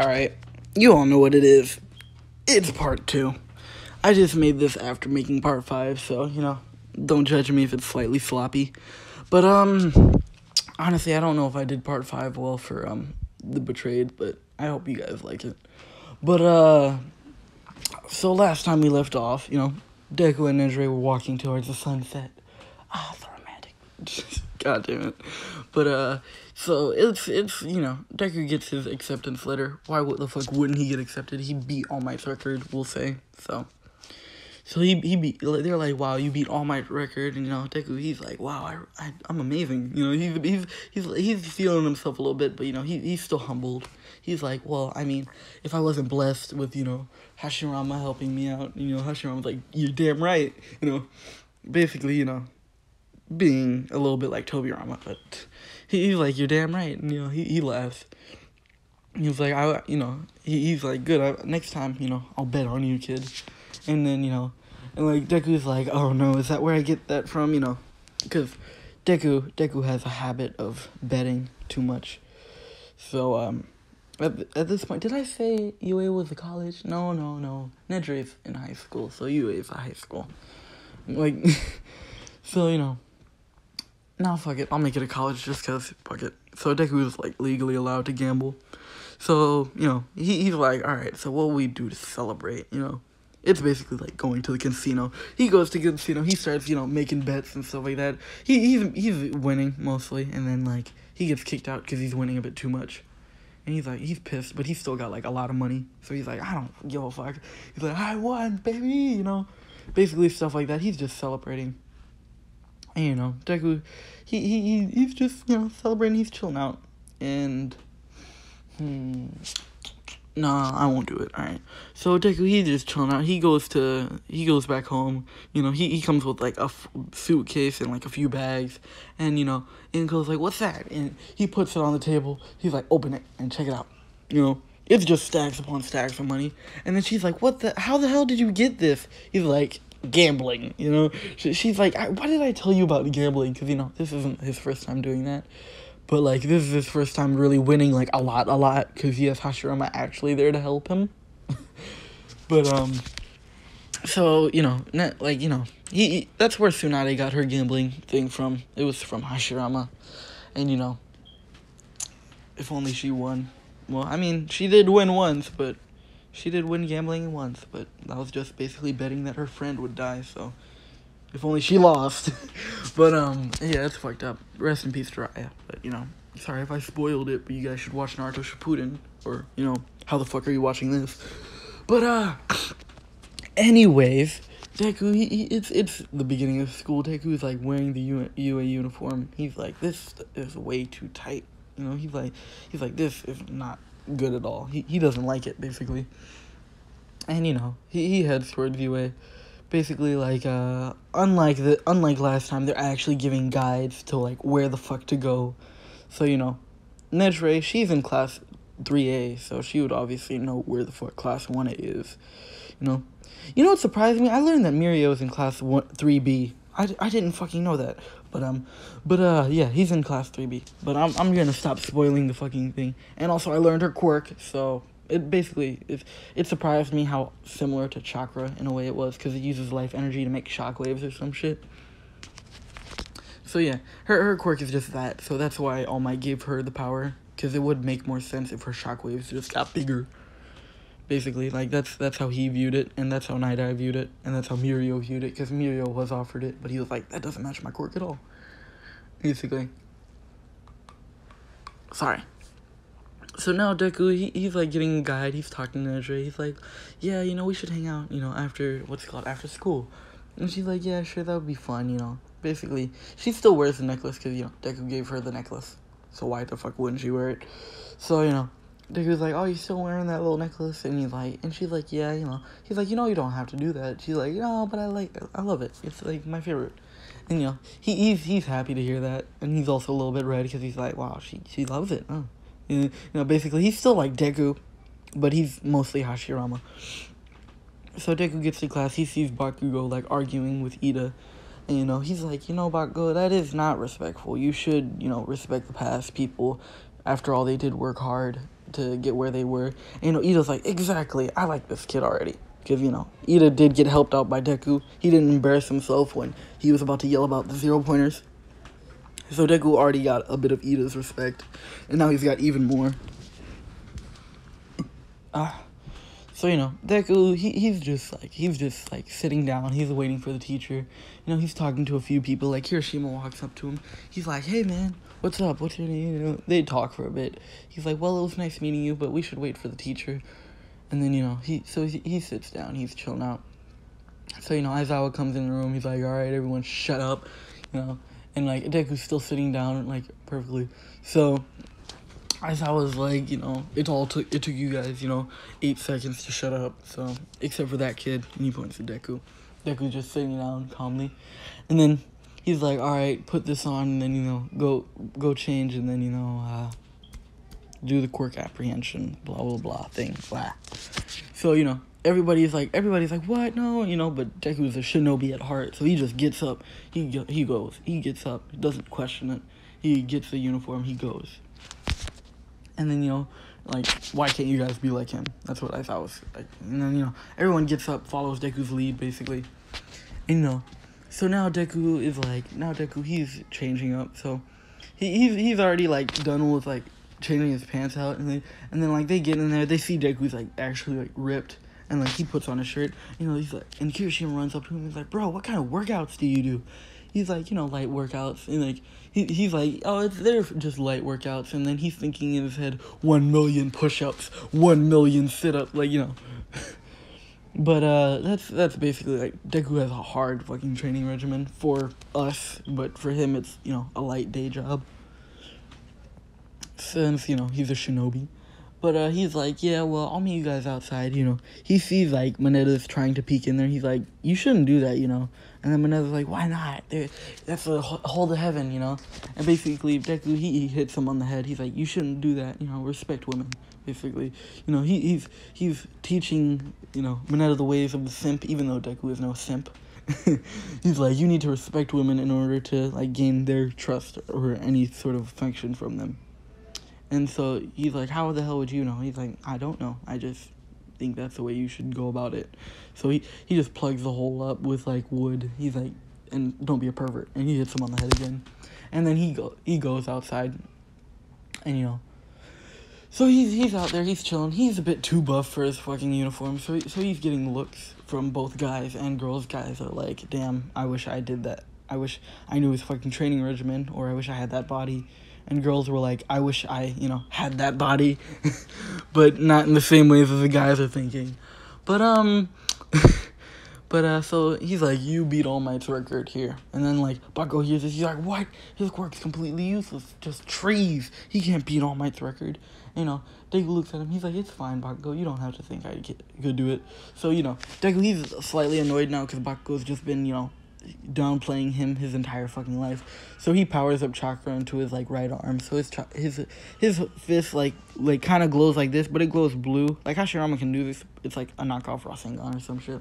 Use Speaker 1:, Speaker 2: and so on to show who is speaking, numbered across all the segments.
Speaker 1: Alright, you all know what it is. It's part 2. I just made this after making part 5, so, don't judge me if it's slightly sloppy. But, honestly, I don't know if I did part 5 well for, The Betrayed, but I hope you guys like it. But, so last time we left off, Deku and Nedre were walking towards the sunset. Ah, so romantic. God damn it. But, so it's Deku gets his acceptance letter. Why the fuck wouldn't he get accepted? He beat All Might's record, we'll say. So he beat, they're like, wow, you beat All Might's record, and, Deku, he's like, wow, I'm amazing. He's feeling himself a little bit, but, he's still humbled. He's like, well, I mean, if I wasn't blessed with, Hashirama helping me out, Hashirama's like, you're damn right, basically, being a little bit like Tobirama, but he's like, you're damn right, and, he laughs. He was like, he's like, good, next time, I'll bet on you, kid. And then, and, like, Deku's like, oh, no, is that where I get that from, because Deku has a habit of betting too much. So, at this point, did I say UA was a college? No. Nedre's in high school, so UA is a high school. Like, so, now fuck it, I'll make it a college just because, fuck it. So Deku is, like, legally allowed to gamble. So, he's like, alright, so what will we do to celebrate, It's basically like going to the casino. He goes to the casino, he starts, making bets and stuff like that. He's winning, mostly, and then, like, he gets kicked out because he's winning a bit too much. And he's like, he's pissed, but he's still got, like, a lot of money. So he's like, I don't give a fuck. He's like, I won, baby, Basically stuff like that. He's just celebrating. And, Deku, he's just, celebrating. He's chilling out. And, nah, I won't do it. Alright. So Deku, he's just chilling out. He goes back home. He comes with, like, a suitcase and, like, a few bags. And, and goes like, what's that? And he puts it on the table. He's like, open it and check it out. It's just stacks upon stacks of money. And then she's like, how the hell did you get this? He's like, gambling, She's like, why did I tell you about gambling? Because, this isn't his first time doing that. But, like, this is his first time really winning, like, a lot, because he has Hashirama actually there to help him. But, so, that's where Tsunade got her gambling thing from. It was from Hashirama. And, if only she won. Well, I mean, she did win once, but she did win gambling once, but that was just basically betting that her friend would die, so if only she lost. But, yeah, it's fucked up. Rest in peace, Jiraiya. But, sorry if I spoiled it, but you guys should watch Naruto Shippuden, or, how the fuck are you watching this? But, anyways, Deku, it's the beginning of school. Deku is, like, wearing the UA uniform. He's like, this is way too tight. He's like, this is not good at all. He doesn't like it, basically. And, he heads towards UA. Basically, like, unlike last time, they're actually giving guides to, like, where the fuck to go. So, Nedre, she's in class 3A, so she would obviously know where the fuck class 1A is, what surprised me? I learned that Mirio's in class 3B. I didn't fucking know that. But yeah, he's in class 3B. But I'm gonna stop spoiling the fucking thing. And also, I learned her quirk, so it surprised me how similar to chakra in a way it was, because it uses life energy to make shockwaves or some shit. So yeah, her quirk is just that, so that's why All Might gave her the power, because it would make more sense if her shockwaves just got bigger. Basically, like, that's how he viewed it, and that's how Night Eye viewed it, and that's how Mirio viewed it, because Mirio was offered it, but he was like, that doesn't match my quirk at all. Basically. Sorry. So now Deku, he's like getting a guide, he's talking to Nedre, he's like, yeah, we should hang out, after school. And she's like, yeah, sure, that would be fun, Basically, she still wears the necklace, because, Deku gave her the necklace. So why the fuck wouldn't she wear it? So, Deku's like, oh, you still wearing that little necklace? And she's like, yeah, He's like, you don't have to do that. She's like, no, but I love it. It's, like, my favorite. And, he's happy to hear that. And he's also a little bit red, because he's like, wow, she loves it, huh? Basically, he's still like Deku, but he's mostly Hashirama. So Deku gets to class, he sees Bakugo, like, arguing with Ida. And, he's like, Bakugo, that is not respectful. You should, respect the past people. After all, they did work hard. to get where they were. And, Ida's like, exactly, I like this kid already. Because, Ida did get helped out by Deku. He didn't embarrass himself when he was about to yell about the 0-pointers. So Deku already got a bit of Ida's respect. And now he's got even more. So, Deku, he's just sitting down. He's waiting for the teacher. He's talking to a few people. Like, Hashirama walks up to him. He's like, hey, man, what's up? What's your name? They talk for a bit. He's like, well, it was nice meeting you, but we should wait for the teacher. And then, he sits down. He's chilling out. So, Aizawa comes in the room. He's like, all right, everyone shut up, And, Deku's still sitting down, perfectly. So Aizawa's like, it took you guys, 8 seconds to shut up. So, except for that kid. And he points to Deku. Deku's just sitting down calmly. And then he's like, all right, put this on. And then, go change. And then, do the quirk apprehension, blah, blah, blah, thing, blah. So, everybody's like, what? No, but Deku's a shinobi at heart, so he just gets up, he gets up, he doesn't question it, he gets the uniform, he goes. And then, why can't you guys be like him? That's what I thought was, and then, everyone gets up, follows Deku's lead, basically. And, so now Deku, he's changing up, so he's already, done with, changing his pants out, and then they get in there, they see Deku's actually ripped, and he puts on a shirt, he's like, and Kirishima runs up to him, he's like, bro, what kind of workouts do you do? He's like, light workouts, and he's like, oh, they're just light workouts, and then he's thinking in his head, 1 million push-ups, 1 million sit-ups, but that's basically Deku has a hard fucking training regimen for us, but for him it's a light day job. Since, he's a shinobi. But, he's like, yeah, well, I'll meet you guys outside, He sees, Moneda's trying to peek in there. He's like, you shouldn't do that, And then Moneda's like, why not? That's a hold of heaven, And basically, Deku, he hits him on the head. He's like, you shouldn't do that, respect women, basically. He's teaching, Moneda the ways of the simp, even though Deku is no simp. He's like, you need to respect women in order to, gain their trust or any sort of affection from them. And so he's like, how the hell would you know? He's like, I don't know. I just think that's the way you should go about it. So he just plugs the hole up with wood. He's like, and don't be a pervert. And he hits him on the head again. And then he goes outside. And so he's out there, he's chilling. He's a bit too buff for his fucking uniform. So he's getting looks from both guys and girls. Guys are like, damn, I wish I did that. I wish I knew his fucking training regimen, or I wish I had that body. And girls were like, I wish I, had that body. But not in the same ways as the guys are thinking. But, so he's like, you beat All Might's record here. And then, Bakugo hears this, he's like, what? His quirk's completely useless. Just trees. He can't beat All Might's record. Deku looks at him, he's like, it's fine, Bakugo. You don't have to think I could do it. So, Deku, he's slightly annoyed now because Bakugo's just been, downplaying him his entire fucking life. So he powers up chakra into his right arm. So his fist kind of glows like this, but it glows blue. Hashirama can do this. It's a knockoff Rasengan or some shit.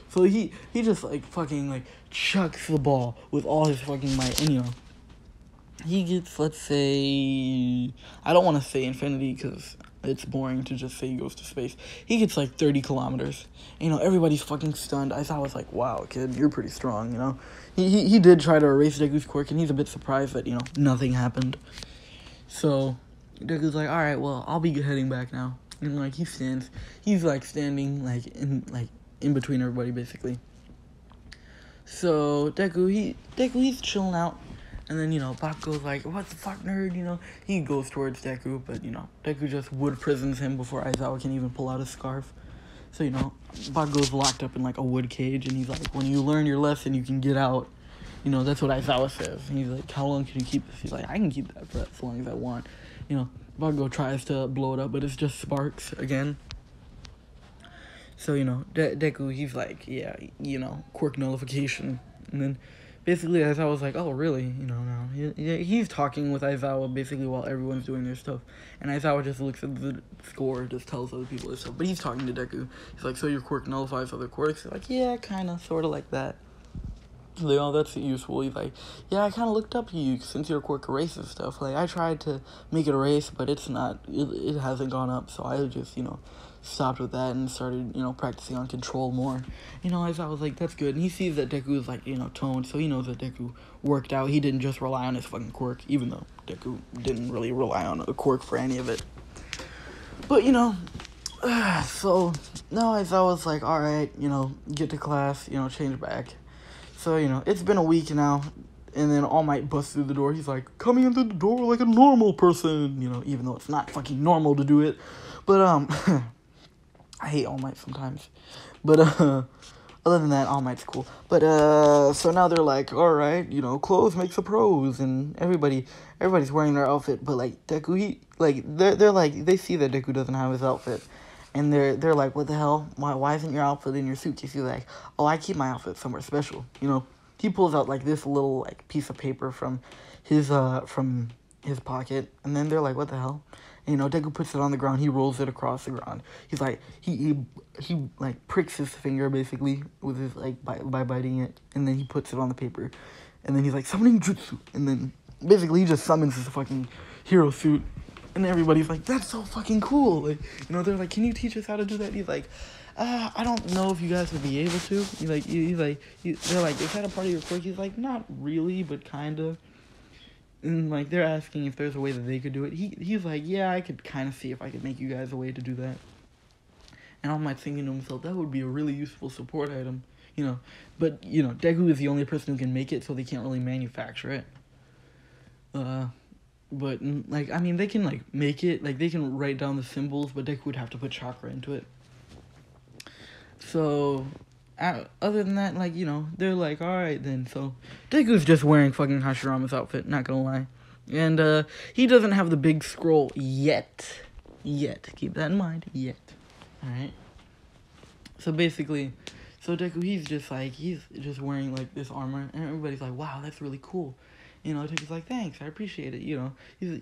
Speaker 1: So he just fucking chucks the ball with all his fucking might, and he gets, let's say, I don't want to say infinity because it's boring to just say he goes to space. He gets 30 kilometers. Everybody's fucking stunned. I thought I was like, wow, kid, you're pretty strong, He did try to erase Deku's quirk, and he's a bit surprised that, nothing happened. So Deku's like, alright, well, I'll be heading back now. And he stands. He's standing in between everybody, basically. So Deku, he's chilling out. And then, Bakugo's like, what the fuck, nerd, He goes towards Deku, but, Deku just wood prisons him before Aizawa can even pull out his scarf. So, Bakugo's locked up in, a wood cage, and he's like, when you learn your lesson, you can get out. That's what Aizawa says. And he's like, how long can you keep this? He's like, I can keep that for as long as I want. Bakugo tries to blow it up, but it's just sparks again. So, Deku, he's like, yeah, quirk nullification. And then basically, Aizawa's like, oh, really? Now he's talking with Aizawa basically while everyone's doing their stuff. And Aizawa just looks at the score, just tells other people his stuff. But he's talking to Deku. He's like, so your quirk nullifies other quirks? He's like, yeah, kind of, sort of like that. Like, oh, that's useful. He's like, yeah, I kind of looked up to you since your quirk race and stuff. Like, I tried to make it a race, but it's not, it hasn't gone up, so I just, stopped with that and started, practicing on control more. I thought, I was like, that's good. And he sees that Deku is, like, toned, so he knows that Deku worked out. He didn't just rely on his fucking quirk, even though Deku didn't really rely on a quirk for any of it. But, so now I thought, I was like, alright, get to class, change back. So, it's been a week now, and then All Might busts through the door. He's like, coming into the door like a normal person, even though it's not fucking normal to do it. But, I hate All Might sometimes. But, other than that, All Might's cool. But, so now they're like, alright, clothes makes a pros, and everybody's wearing their outfit, but, like, Deku, they're like, they see that Deku doesn't have his outfit. And they're like, what the hell? Why isn't your outfit in your suitcase? He's like, oh, I keep my outfit somewhere special. He pulls out like this little like piece of paper from his pocket, and then they're like, what the hell? And, Deku puts it on the ground. He rolls it across the ground. He's like, he like pricks his finger basically with his like by biting it, and then he puts it on the paper, and then he's like, summoning jutsu, and then basically he just summons his fucking hero suit. And everybody's like, that's so fucking cool. Like, they're like, can you teach us how to do that? And he's like, I don't know if you guys would be able to. They're like, is that a part of your quirk? He's like, not really, but kind of. And, like, they're asking if there's a way that they could do it. He's like, yeah, I could kind of see if I could make you guys a way to do that. And All Might thinking to himself, that would be a really useful support item, But, Deku is the only person who can make it, so they can't really manufacture it. But, like, I mean, they can, like, make it, like, they can write down the symbols, but Deku would have to put chakra into it. So, other than that, like, they're like, alright then. So, Deku's just wearing fucking Hashirama's outfit, not gonna lie. And, he doesn't have the big scroll yet. Keep that in mind. Yet. Alright? So, basically, Deku, he's just wearing, like, this armor, and everybody's like, wow, that's really cool. Deku's like, thanks, I appreciate it,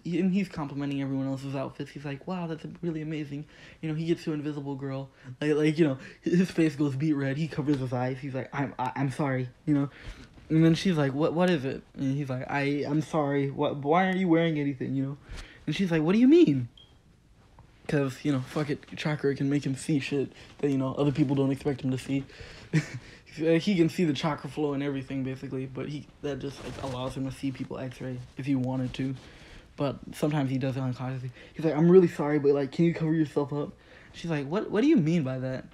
Speaker 1: He's complimenting everyone else's outfits. He's like, wow, that's really amazing. He gets to Invisible Girl. His face goes beet red. He covers his eyes. He's like, I'm sorry, And then she's like, what is it? And he's like, I'm sorry. Why aren't you wearing anything, And she's like, what do you mean? Because, fuck it, chakra can make him see shit that, other people don't expect him to see. He can see the chakra flow and everything, basically, but that just, like, allows him to see people X-ray if he wanted to. But sometimes he does it unconsciously. He's like, I'm really sorry, but, like, can you cover yourself up? She's like, what do you mean by that?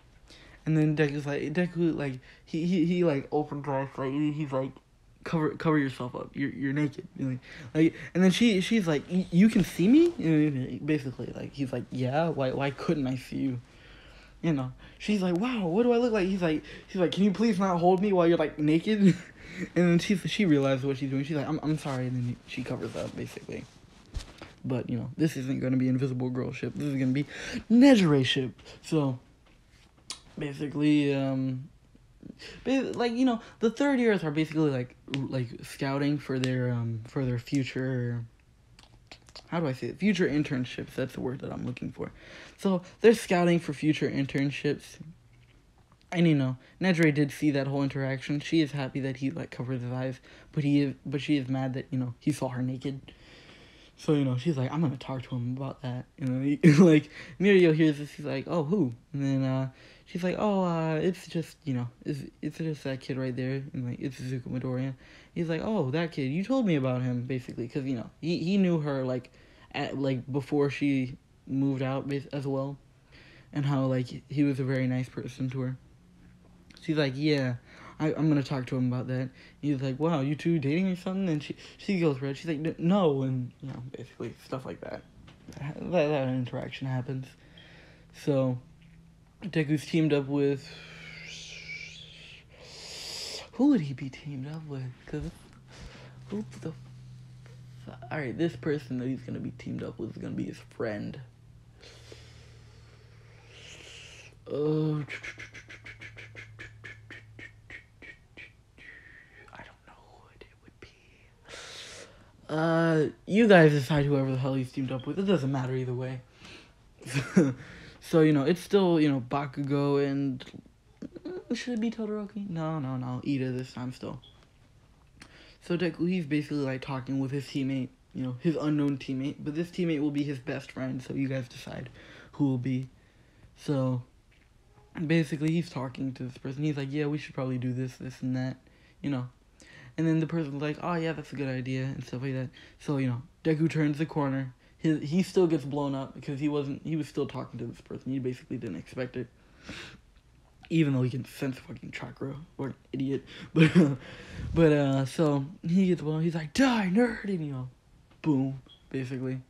Speaker 1: And then Deku, like, he like, opens eyes, like, he's like, cover yourself up. You're naked. Like, and then she's like, you can see me? Basically, like, he's like, yeah, why couldn't I see you? She's like, wow, what do I look like? He's like, can you please not hold me while you're, like, naked? And then she realizes what she's doing. She's like, I'm sorry. And then she covers up, basically. But, this isn't going to be Invisible Girl ship. This is going to be Nejire ship. So, basically, the third years are basically, like scouting for their future... How do I say it? Future internships. That's the word that I'm looking for. So, they're scouting for future internships. And, Nejire did see that whole interaction. She is happy that he, like, covered his eyes. But she is mad that, he saw her naked. So, she's like, I'm gonna talk to him about that. Like, Mirio hears this. He's like, oh, who? And then, she's like, oh, it's just, it's just that kid right there. And, like, it's Izuku Midoriya. He's like, oh, that kid. You told me about him, basically. Because, he knew her, like, before she moved out as well. And how, like, he was a very nice person to her. She's like, yeah, I'm gonna talk to him about that. He's like, wow, you two dating or something? And she goes red. She's like, no, and, basically, stuff like that. That interaction happens. So, Deku's teamed up with... Who would he be teamed up with? Because who the... Alright, this person that he's going to be teamed up with is going to be his friend. Oh... I don't know who it would be. You guys decide whoever the hell he's teamed up with. It doesn't matter either way. So, it's still, Bakugo and... Should it be Todoroki? No. Ida this time still. So Deku, he's basically like talking with his teammate, his unknown teammate, but this teammate will be his best friend, so you guys decide who will be. So basically he's talking to this person. He's like, yeah, we should probably do this, this, and that, you know. And then the person's like, oh yeah, that's a good idea, and stuff like that. So, Deku turns the corner. He still gets blown up because he was still talking to this person. He basically didn't expect it. Even though he can sense fucking chakra, or an idiot. But so he gets blown. He's like, die, nerd, and boom, basically.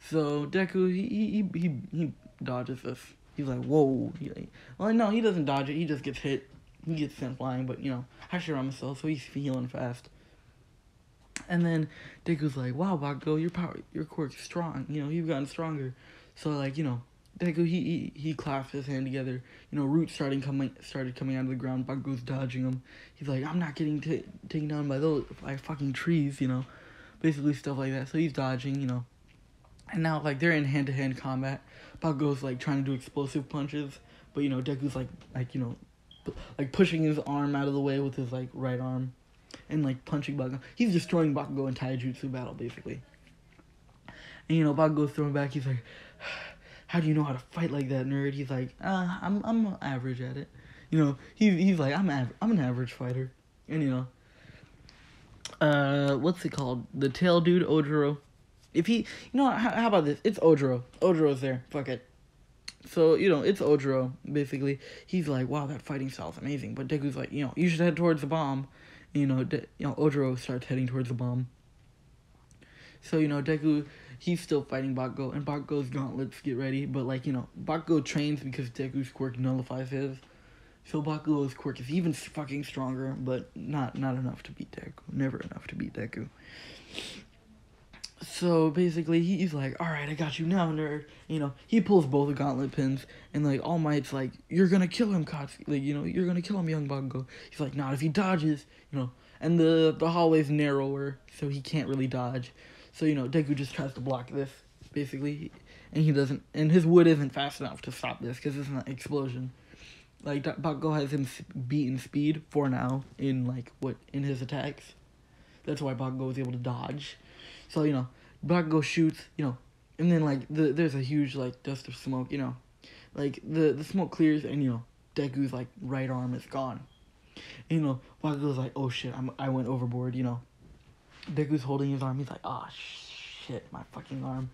Speaker 1: So Deku, he dodges this. He's like, whoa. Well, no, he doesn't dodge it. He just gets hit. He gets sent flying, but hashirama still, so he's healing fast. And then Deku's like, wow, Bakugo, your quirk's strong. You've gotten stronger. So Deku, he clasped his hand together. Roots started coming out of the ground. Bakugo's dodging him. He's like, I'm not getting taken down by fucking trees. Basically stuff like that. So he's dodging. And now they're in hand-to-hand combat. Bakugo's trying to do explosive punches, but Deku's like pushing his arm out of the way with his right arm, and punching Bakugo. He's destroying Bakugo in taijutsu battle basically. And Bakugo's throwing back. He's like, how do you know how to fight like that, nerd? He's like, I'm average at it. He's like, I'm an average fighter. And what's it called? The tail dude, Ojiro. If he, how about this? It's Ojiro. Ojiro's there. Fuck it. So, it's Ojiro, basically. He's like, wow, that fighting style's amazing. But Deku's like, you should head towards the bomb. Ojiro starts heading towards the bomb. So, Deku, he's still fighting Bakugo, and Bakugo's gauntlets get ready. But, Bakugo trains because Deku's quirk nullifies his. So Bakugo's quirk is even fucking stronger, but not enough to beat Deku. Never enough to beat Deku. So basically, he's like, alright, I got you now, nerd. He pulls both the gauntlet pins, and All Might's like, you're gonna kill him, Katsuki. You're gonna kill him, young Bakugo. He's like, not if he dodges, And the hallway's narrower, so he can't really dodge. So, Deku just tries to block this, basically. And he doesn't, and his wood isn't fast enough to stop this, because it's an explosion. Bakugo has him beat in speed for now, in his attacks. That's why Bakugo was able to dodge. So, Bakugo shoots, and then, there's a huge, dust of smoke, the smoke clears, and, Deku's, right arm is gone. And, Bakugo's like, oh, shit, I went overboard, Deku's holding his arm, he's like, ah, shit, my fucking arm,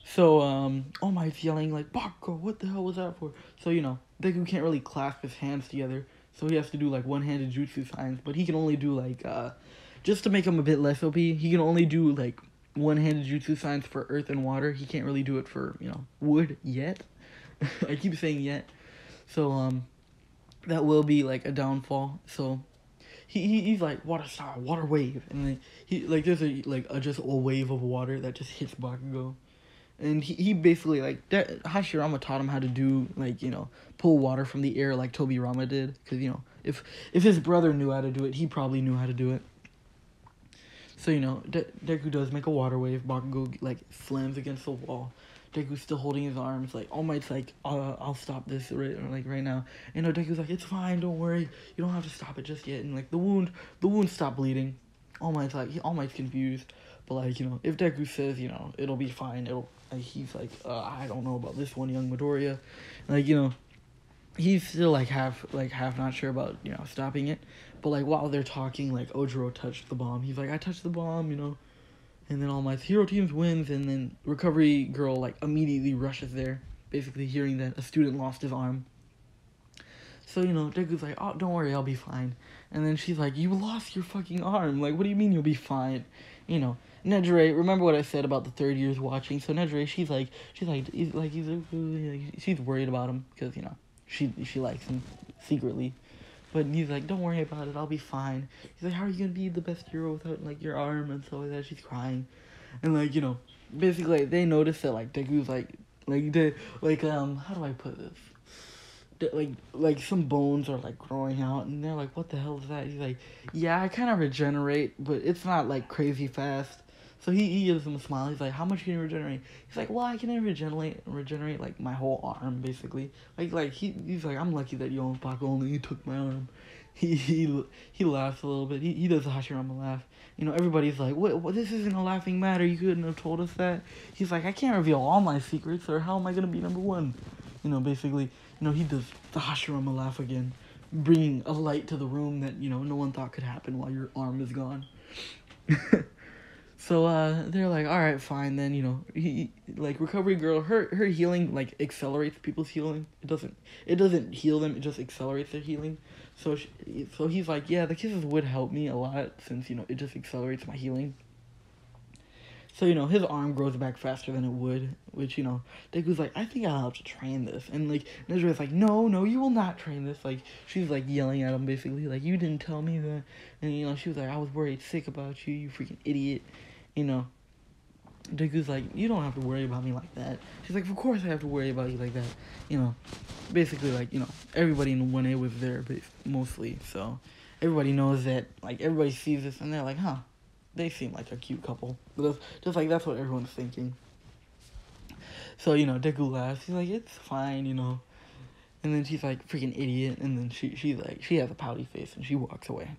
Speaker 1: So, All Might's yelling, Bakugo, what the hell was that for? So, Deku can't really clasp his hands together, so he has to do, one-handed jutsu signs, but he can only do, just to make him a bit less OP, he can only do, one-handed jutsu signs for earth and water. He can't really do it for, wood yet. I keep saying yet. So, that will be, a downfall. So, he's like, water star, water wave. And, there's just a wave of water that just hits Bakugo. And he basically, Hashirama taught him how to do, pull water from the air like Tobirama did. Because, if his brother knew how to do it, he probably knew how to do it. So, Deku does make a water wave. Bakugo, slams against the wall. Deku's still holding his arms. All Might's I'll stop this right now. And Deku's like, it's fine, don't worry. You don't have to stop it just yet. And, the wound stopped bleeding. All Might's confused. But, if Deku says, it'll be fine, he's I don't know about this one, young Midoriya. He's still, half not sure about, stopping it. But, while they're talking, Ojiro touched the bomb. He's like, I touched the bomb, And then All Might's Hero Teams wins, and then Recovery Girl, immediately rushes there, basically hearing that a student lost his arm. So, Deku's like, oh, don't worry, I'll be fine. And then she's like, you lost your fucking arm. What do you mean you'll be fine? Nejire, remember what I said about the third years watching? So Nejire, she's worried about him, because, she likes him secretly. But he's like, don't worry about it, I'll be fine. He's like, how are you gonna be the best hero without, your arm and stuff like that? She's crying. And, basically, they notice that, Deku's, how do I put this? Some bones are, growing out, and they're like, what the hell is that? He's like, yeah, I kind of regenerate, but it's not, crazy fast. So he gives him a smile. He's like, how much can you regenerate? He's like, well, I can regenerate my whole arm, basically. He's like, I'm lucky that you own Paco, only you took my arm. he laughs a little bit. He does the hashirama laugh. Everybody's like, what? This isn't a laughing matter. You couldn't have told us that. He's like, I can't reveal all my secrets, or how am I gonna be number one? Basically, he does the hashirama laugh again, bringing a light to the room that no one thought could happen while your arm is gone. So they're like, all right, fine then. He like recovery girl. Her healing like accelerates people's healing. It doesn't heal them. It just accelerates their healing. So he's like, yeah, the kisses would help me a lot since it just accelerates my healing. So his arm grows back faster than it would, which Deku's like, I think I'll have to train this, and like Nezure's like, no, you will not train this. Like she's like yelling at him basically, like you didn't tell me that, and she was like, I was worried sick about you, you freaking idiot. Deku's like, you don't have to worry about me like that. She's like, of course I have to worry about you like that. Basically like, everybody in 1A was there, but mostly, so everybody knows that, like, everybody sees this and they're like, huh, they seem like a cute couple. But just like, that's what everyone's thinking. So, Deku laughs, he's like, it's fine, and then she's like, freaking idiot, and then she's like, she has a pouty face, and she walks away.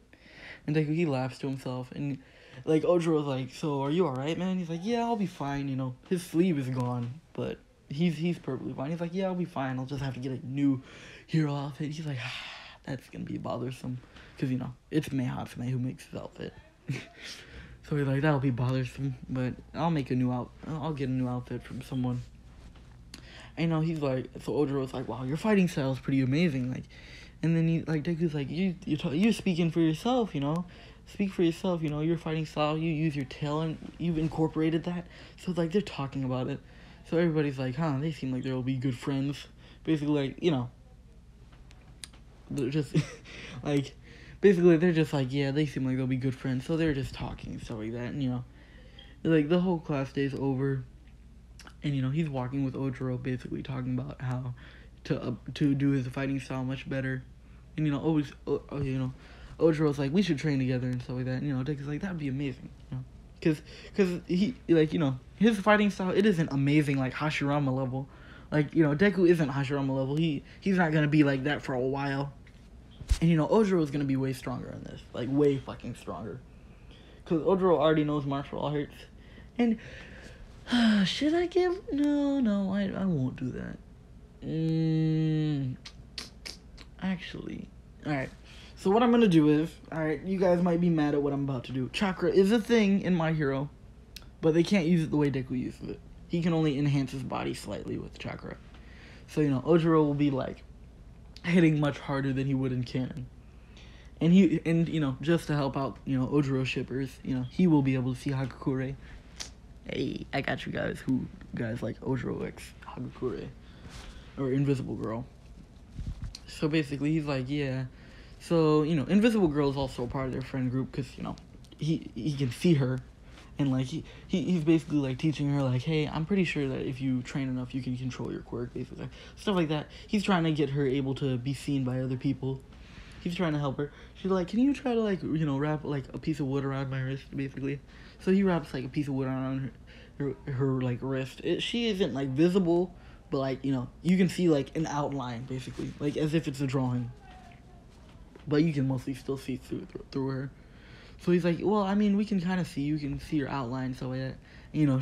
Speaker 1: And Deku, he laughs to himself, and like, Ojiro's like, so are you alright, man? He's like, yeah, I'll be fine, His sleeve is gone, but he's perfectly fine. He's like, yeah, I'll be fine. I'll just have to get a new hero outfit. He's like, that's gonna be bothersome. Because, it's Mei Hatsume who makes his outfit. So he's like, that'll be bothersome, but I'll get a new outfit from someone. And, he's like, so Ojiro's like, wow, your fighting style is pretty amazing, like, and then Deku's like, you're speaking for yourself, Speak for yourself, your fighting style, you use your talent, you've incorporated that. So, like, they're talking about it. So everybody's like, huh, they seem like they'll be good friends. Basically, like, they're just, like, basically, they're just like, yeah, they seem like they'll be good friends. So they're just talking and stuff like that. And, like, the whole class day's over. And, he's walking with Ojiro, basically talking about how to do his fighting style much better. And, Ojiro's like, we should train together and stuff like that. And, Deku's like, that'd be amazing, Because he, like, his fighting style, it isn't amazing, like, Hashirama level. Like, Deku isn't Hashirama level. He's not going to be like that for a while. And, Ojiro's going to be way stronger in this. Like, way fucking stronger. Because Ojiro already knows martial arts. And, should I give? No, I won't do that. Actually, alright. So what I'm gonna do is, alright, you guys might be mad at what I'm about to do. Chakra is a thing in My Hero, but they can't use it the way Deku uses it. He can only enhance his body slightly with chakra. So, Ojiro will be, like, hitting much harder than he would in canon. And just to help out, Ojiro shippers, he will be able to see Hagakure. Hey, I got you guys who guys like Ojiro X Hagakure. Or Invisible Girl. So basically, he's like, yeah. So, Invisible Girl is also a part of their friend group because, he can see her. And, like, he's basically, like, teaching her, like, hey, I'm pretty sure that if you train enough, you can control your quirk, basically. Stuff like that. He's trying to get her able to be seen by other people. He's trying to help her. She's like, can you try to, like, wrap, like, a piece of wood around my wrist, basically? So he wraps, like, a piece of wood around her like, wrist. She isn't, like, visible, but, like, you can see, like, an outline, basically. Like, as if it's a drawing. But you can mostly still see through her. So he's like, well, I mean, we can kind of see. You can see your outline, so like that.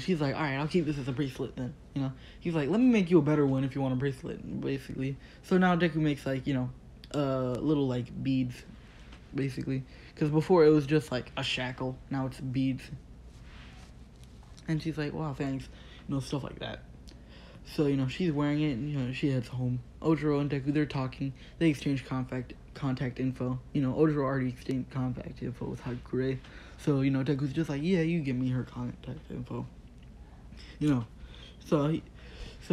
Speaker 1: She's like, all right, I'll keep this as a bracelet then. He's like, let me make you a better one if you want a bracelet, basically. So now Deku makes, like, little, like, beads, basically. Because before it was just, like, a shackle. Now it's beads. And she's like, wow, thanks. Stuff like that. So, she's wearing it, and, she heads home. Ojiro and Deku, they're talking. They exchange contact info. Ojiro already exchanged contact info with Hagakure. So, Deku's just like, yeah, you give me her contact info. So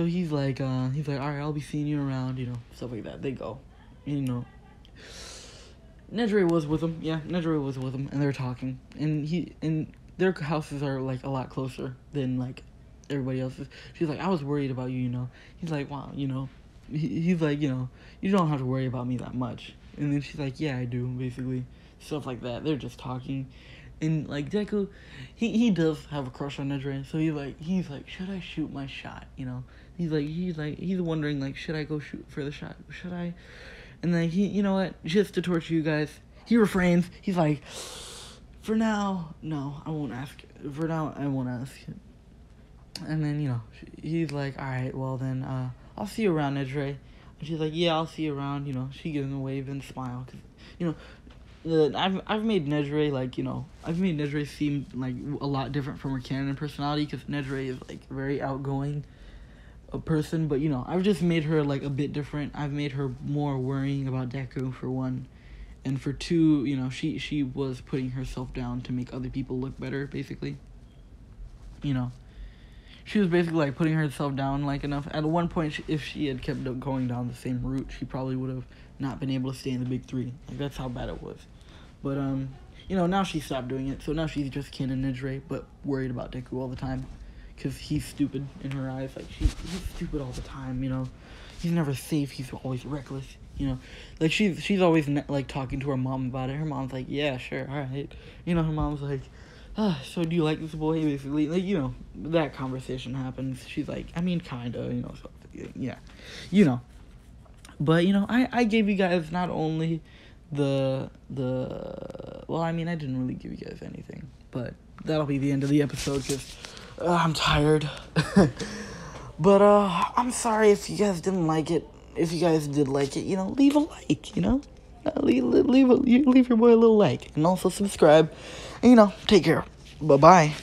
Speaker 1: he's like, all right, I'll be seeing you around, stuff like that. They go. Nejire was with him. Yeah, Nejire was with him, and they're talking. And their houses are, like, a lot closer than, like, everybody else's. She's like, I was worried about you, He's like, wow, he's like, you don't have to worry about me that much. And then she's like, yeah, I do, basically. Stuff like that. They're just talking. And, like, Deku, he does have a crush on Nejire, so he's like, should I shoot my shot, He's wondering, like, should I go shoot for the shot? Should I? And then he, you know what, just to torture you guys, he refrains. He's like, for now, no, I won't ask. For now, I won't ask. And then, you know, he's like, alright, well then, I'll see you around, Nedre. And she's like, yeah, I'll see you around. You know, she gives him a wave and smile. Cause, you know, I've made Nedre, like, you know, I've made Nedre seem, like, a lot different from her canon personality, because Nedre is, like, very outgoing a person, but, you know, I've just made her, like, a bit different. I've made her more worrying about Deku, for one, and for two, you know, she was putting herself down to make other people look better, basically. You know, she was basically, like, putting herself down, like, enough. At one point, if she had kept going down the same route, she probably would have not been able to stay in the big three. Like, that's how bad it was. But, you know, now she stopped doing it, so now she's just canon Nedre, but worried about Deku all the time. Because he's stupid in her eyes. Like, he's stupid all the time, you know. He's never safe. He's always reckless, you know. Like, she's always, like, talking to her mom about it. Her mom's like, yeah, sure, all right. You know, her mom's like, so do you like this boy, basically? Like, you know, that conversation happens. She's like, I mean, kind of, you know, so, yeah. You know. But, you know, I gave you guys not only well, I mean, I didn't really give you guys anything. But that'll be the end of the episode, because I'm tired. But, I'm sorry if you guys didn't like it. If you guys did like it, you know, leave a like, you know. Leave your boy a little like. And also subscribe. And, you know, take care. Bye-bye.